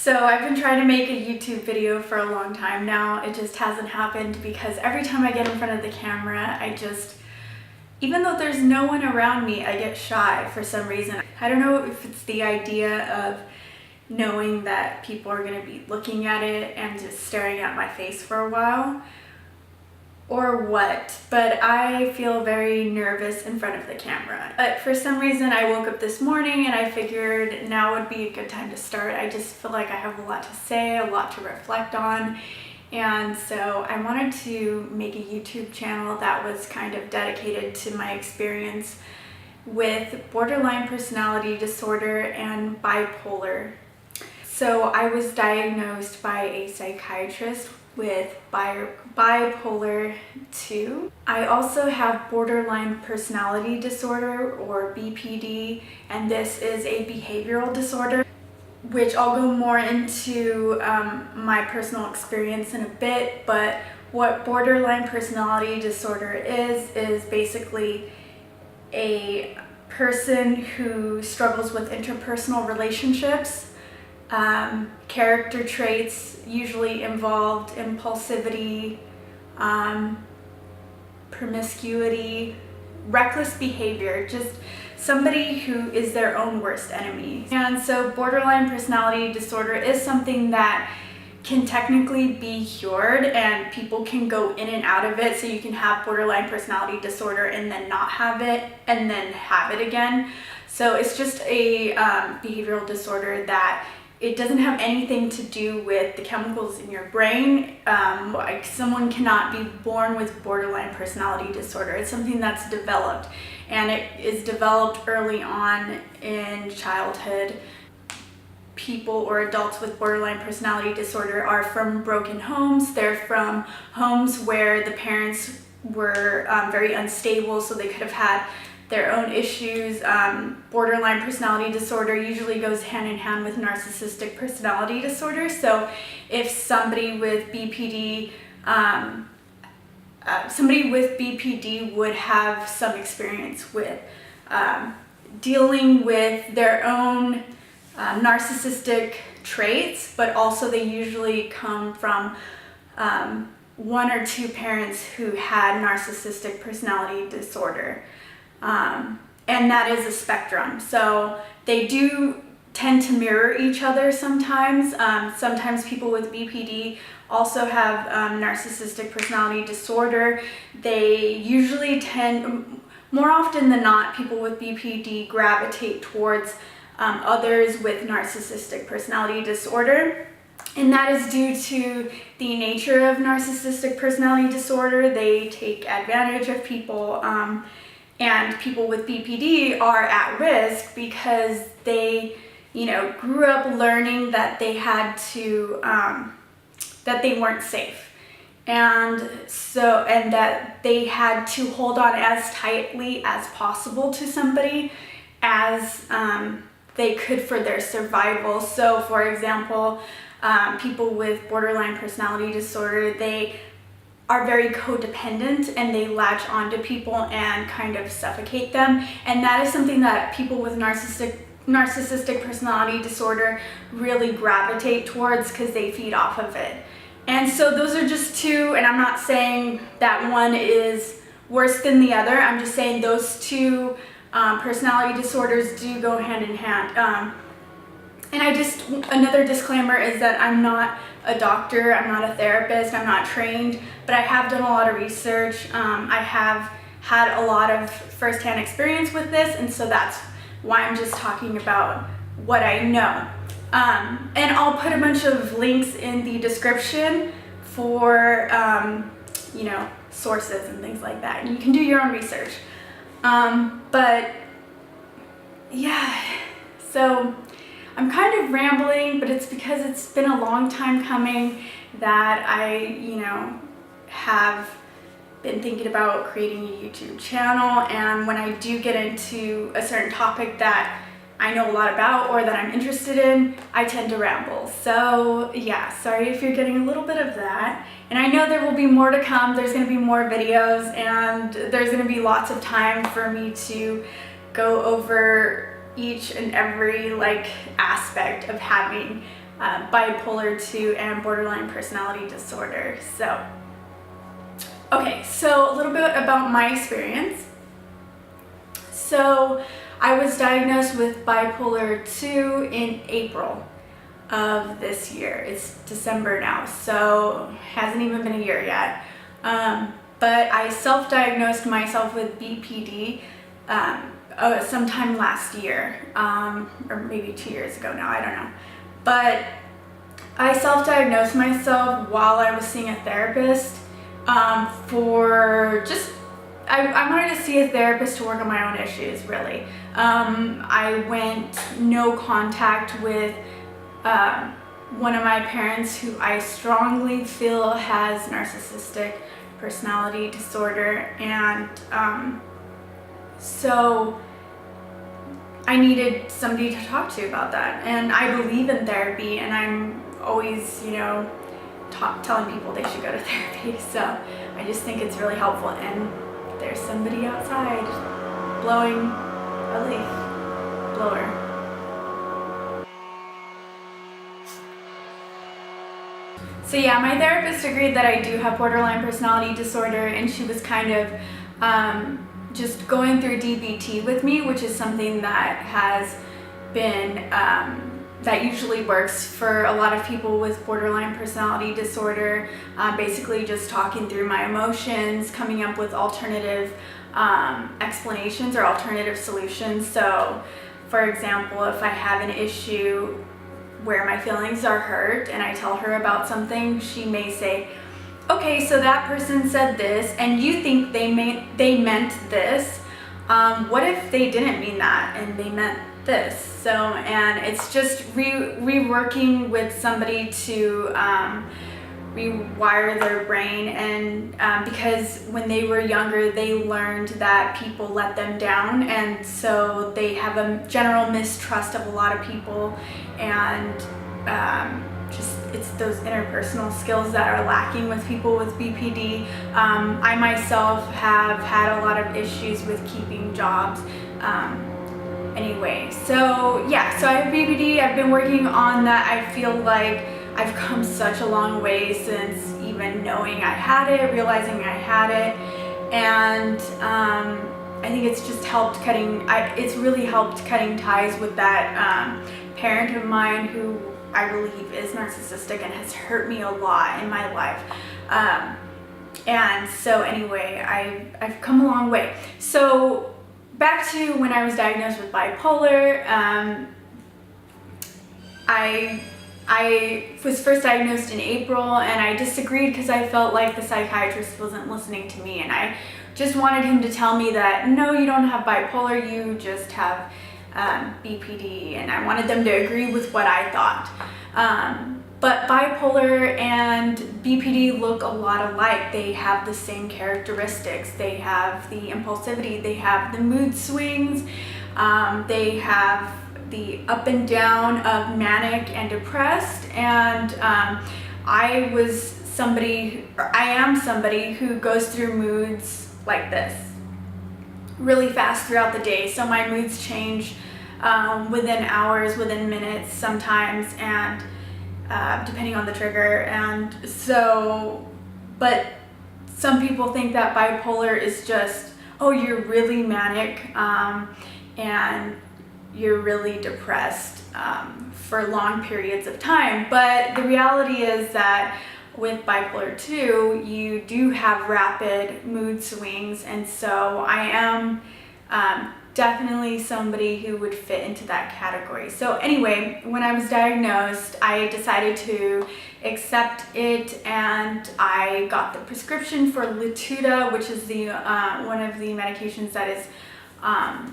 So I've been trying to make a YouTube video for a long time now. It just hasn't happened because every time I get in front of the camera, even though there's no one around me, I get shy for some reason. I don't know if it's the idea of knowing that people are going to be looking at it and just staring at my face for a while, or what, but I feel very nervous in front of the camera. But for some reason I woke up this morning and I figured now would be a good time to start. I just feel like I have a lot to say, a lot to reflect on, and so I wanted to make a YouTube channel that was kind of dedicated to my experience with borderline personality disorder and bipolar. So I was diagnosed by a psychiatrist with bipolar 2. I also have borderline personality disorder, or BPD, and this is a behavioral disorder, which I'll go more into my personal experience in a bit. But what borderline personality disorder is basically a person who struggles with interpersonal relationships. Character traits usually involved impulsivity, promiscuity, reckless behavior, just somebody who is their own worst enemy. And so borderline personality disorder is something that can technically be cured, and people can go in and out of it. So you can have borderline personality disorder and then not have it and then have it again. So it's just a behavioral disorder that it doesn't have anything to do with the chemicals in your brain. Like, someone cannot be born with borderline personality disorder. It's something that's developed, and it is developed early on in childhood. People or adults with borderline personality disorder are from broken homes. They're from homes where the parents were very unstable, so they could have had their own issues. Borderline personality disorder usually goes hand in hand with narcissistic personality disorder. So if somebody with BPD, would have some experience with dealing with their own narcissistic traits, but also they usually come from one or two parents who had narcissistic personality disorder. And that is a spectrum. So they do tend to mirror each other sometimes. Sometimes people with BPD also have narcissistic personality disorder. They usually more often than not, people with BPD gravitate towards others with narcissistic personality disorder. And that is due to the nature of narcissistic personality disorder. They take advantage of people. And people with BPD are at risk because they, grew up learning that they had to, that they weren't safe. And that they had to hold on as tightly as possible to somebody as they could for their survival. So for example, people with borderline personality disorder, they are very codependent and they latch onto people and kind of suffocate them. And that is something that people with narcissistic personality disorder really gravitate towards because they feed off of it. And so those are just two, and I'm not saying that one is worse than the other. I'm just saying those two personality disorders do go hand in hand. And another disclaimer is that I'm not a doctor, I'm not a therapist, I'm not trained, but I have done a lot of research. I have had a lot of firsthand experience with this, and so that's why I'm just talking about what I know. And I'll put a bunch of links in the description for, sources and things like that, and you can do your own research. But yeah, so I'm kind of rambling, but it's because it's been a long time coming that I, have been thinking about creating a YouTube channel. And when I do get into a certain topic that I know a lot about or that I'm interested in, I tend to ramble. So yeah, sorry if you're getting a little bit of that. And I know there will be more to come. There's going to be more videos, and there's going to be lots of time for me to go over each and every aspect of having bipolar 2 and borderline personality disorder. So, okay, so a little bit about my experience. So I was diagnosed with bipolar 2 in April of this year. It's December now, so hasn't even been a year yet. But I self-diagnosed myself with BPD sometime last year, or maybe 2 years ago now, I don't know. But I self-diagnosed myself while I was seeing a therapist for just, I wanted to see a therapist to work on my own issues, really. I went no contact with one of my parents who I strongly feel has narcissistic personality disorder, and so I needed somebody to talk to about that. And I believe in therapy, and I'm always, telling people they should go to therapy. So I just think it's really helpful. And there's somebody outside blowing a leaf blower. So yeah, my therapist agreed that I do have borderline personality disorder, and she was kind of just going through DBT with me, which is something that has been, that usually works for a lot of people with borderline personality disorder. Basically just talking through my emotions, coming up with alternative explanations or alternative solutions. So for example, if I have an issue where my feelings are hurt and I tell her about something, she may say, okay, so that person said this and you think they meant this. What if they didn't mean that and they meant this? So, and it's just reworking with somebody to rewire their brain, and because when they were younger they learned that people let them down, and so they have a general mistrust of a lot of people, and just it's those interpersonal skills that are lacking with people with BPD. I myself have had a lot of issues with keeping jobs. Anyway, so yeah, so I have BPD. I've been working on that. I feel like I've come such a long way since even knowing I had it, realizing I had it, and I think it's just helped it's really helped cutting ties with that parent of mine who I believe is narcissistic and has hurt me a lot in my life. And so anyway, I've come a long way. So back to when I was diagnosed with bipolar, I was first diagnosed in April, and I disagreed because I felt like the psychiatrist wasn't listening to me, and I just wanted him to tell me that no, you don't have bipolar, you just have BPD, and I wanted them to agree with what I thought. But bipolar and BPD look a lot alike. They have the same characteristics. They have the impulsivity, they have the mood swings, they have the up and down of manic and depressed, and I am somebody who goes through moods like this really fast throughout the day. So my moods change within hours, within minutes sometimes, and depending on the trigger. And so, but some people think that bipolar is just, oh, you're really manic and you're really depressed for long periods of time. But the reality is that with bipolar 2, you do have rapid mood swings, and so I am definitely somebody who would fit into that category. So anyway, when I was diagnosed, I decided to accept it, and I got the prescription for Latuda, which is the one of the medications that is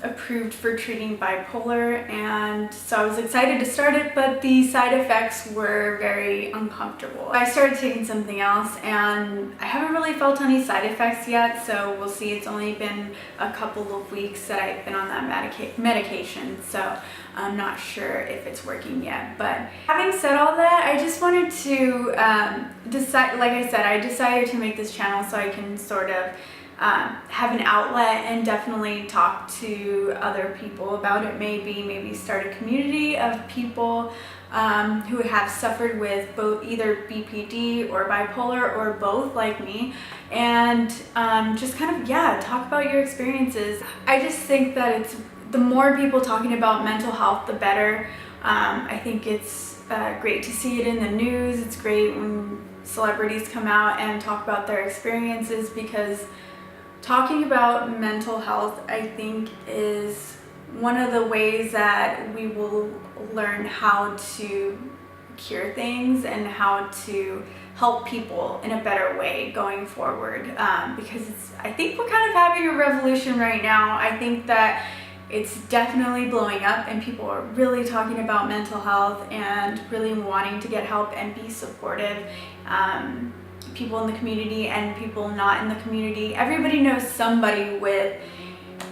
approved for treating bipolar, and so I was excited to start it, but the side effects were very uncomfortable. I started taking something else, and I haven't really felt any side effects yet, so we'll see. It's only been a couple of weeks that I've been on that medication, so I'm not sure if it's working yet. But having said all that, I just wanted to decide, like I said, I decided to make this channel so I can sort of have an outlet and definitely talk to other people about it, maybe start a community of people who have suffered with both either BPD or bipolar or both, like me, and just kind of, yeah, talk about your experiences. I just think that it's the more people talking about mental health, the better. I think it's great to see it in the news. It's great when celebrities come out and talk about their experiences, because talking about mental health, I think, is one of the ways that we will learn how to cure things and how to help people in a better way going forward. Because I think we're kind of having a revolution right now. I think that it's definitely blowing up and people are really talking about mental health and really wanting to get help and be supportive. People in the community and people not in the community. Everybody knows somebody with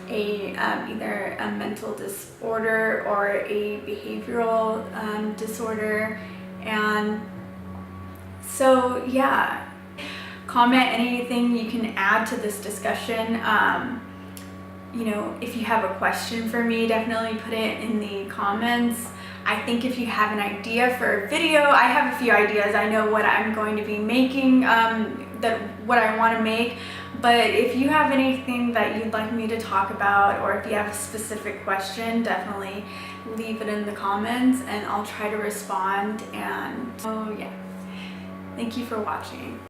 either a mental disorder or a behavioral disorder. And so, yeah, comment anything you can add to this discussion. If you have a question for me, definitely put it in the comments. I think if you have an idea for a video, I have a few ideas. I know what I'm going to be making, what I want to make. But if you have anything that you'd like me to talk about, or if you have a specific question, definitely leave it in the comments and I'll try to respond. And so, yeah, thank you for watching.